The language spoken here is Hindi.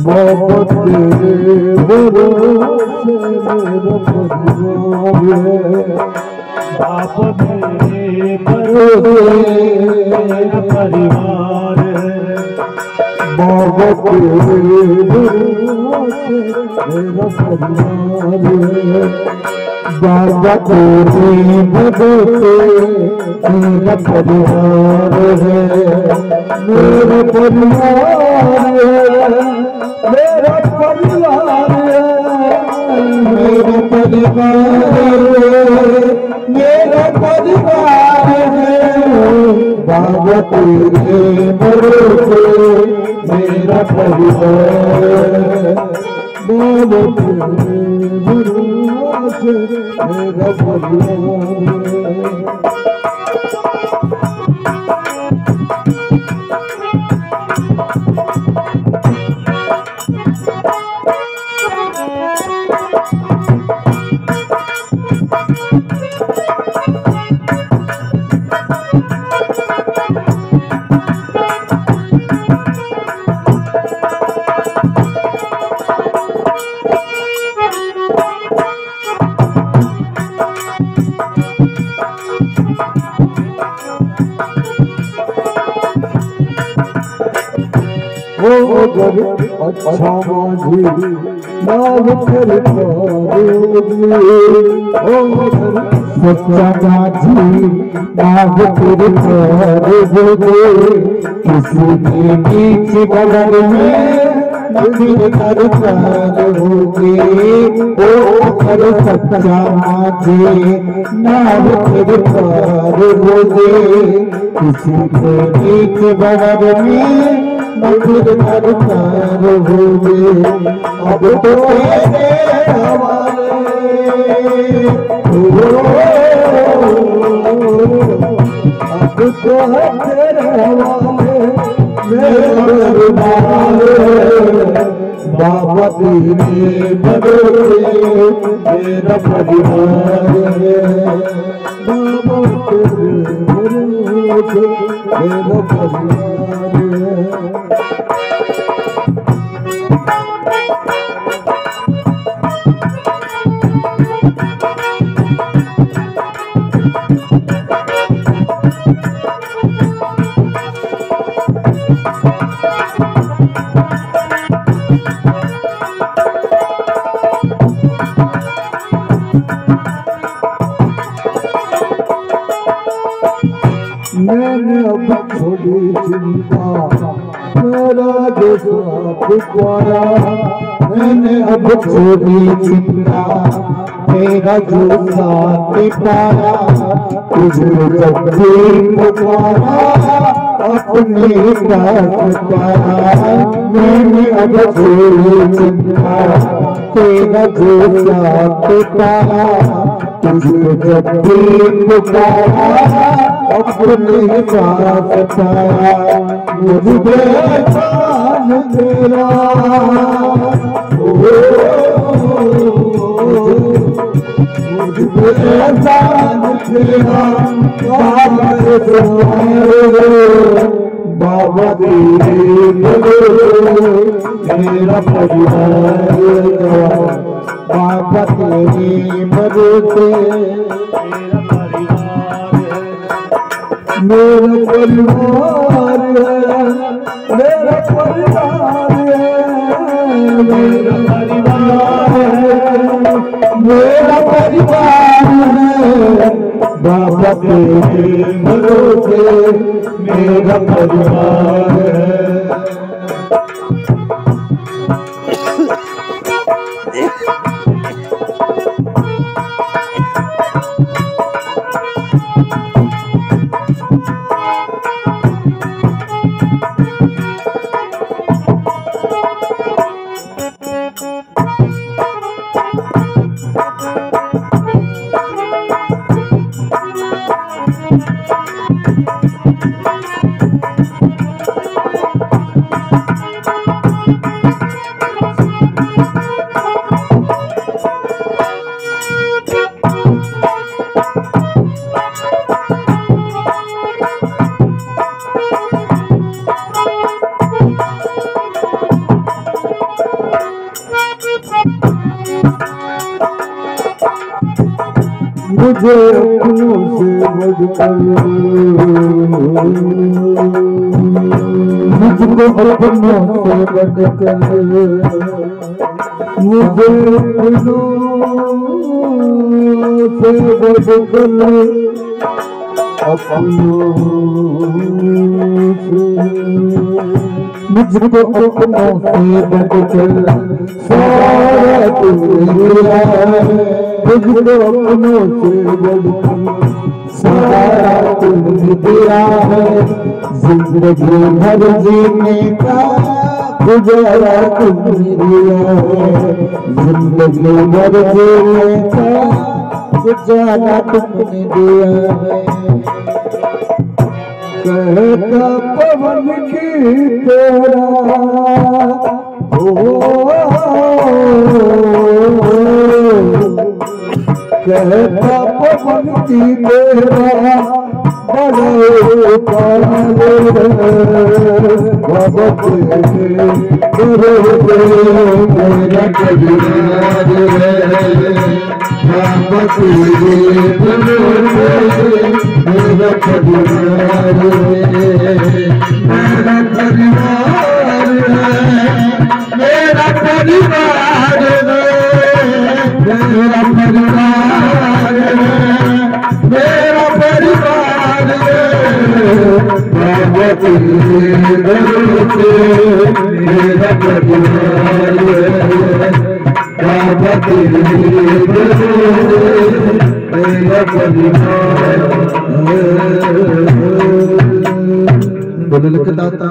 बाबा तेरे भरोसे मेरा परिवार है, बाबा तेरे भरोसे मेरा परिवार है, बाबा तेरे भरोसे मेरा परिवार है, बाबा तेरे भरोसे मेरा परिवार है, मेरा परिवार है, मेरा परिवार है, मेरा परिवार है, मेरा परिवार है, बाबा तेरे भरोसे मेरा परिवार है, बाबा तेरे भरोसे मेरा परिवार है। अच्छा माझी नाव तेरे सच्चा माझी नाव तेरे किसी के बीच बगल में दिल करता रहोगे, ओ कर सच्चा माझी नाव तेरे किसी के बीच बगल में मधुर करता रहोगे, अब तो तेरे हवाले, अब तो तेरे हवाले मेरा दरबार, बाबा तेरे भरोसे मेरा परिवार है, बाबा तेरे भरोसे मेरा परिवार है। मैंने अब छोड़ी चिंता मेरा जो साथ, मैंने अब छोड़ी चिंता मेरा जो साथ पाया, तुझे जब भी पुकारा अपने पास पाया, मैंने अब छोड़ी चिंता तेरा जो साथ पाया, तुझे जब भी पुकारा अपने पास पाया, मुझे जान तेरा मुझे जान तेरा बाबा तेरे मेरा परिवार, बाबा तेरे भरोसे मेरा परिवार है, मेरा परिवार है, मेरा परिवार है, मेरा परिवार है, बाबा तेरे भरोसे मेरा परिवार है। मुझे अपनों से बढ़कर मुझको अपनों से बढ़कर मुझे अपनों से बढ़कर मुझको अपनों से बढ़कर सारा दुनिया मुझको अपनों से बढ़कर सारा दुनिया है जिंदगी भर जीने का गुजारा तुमने दिया है जिंदगी भर जीने का गुजारा तुमने दिया है कहता पवन की तेरा कहता पवन की तेरा बड़े बाबा मेरा कदीराज है बाबा मेरा कदीराज मेरा परिवार है मेरा परिवार है मेरा परिवार है मेरा परिवार है बाबा मेरा परिवार है बाबा मेरा परिवार है। बोले दाता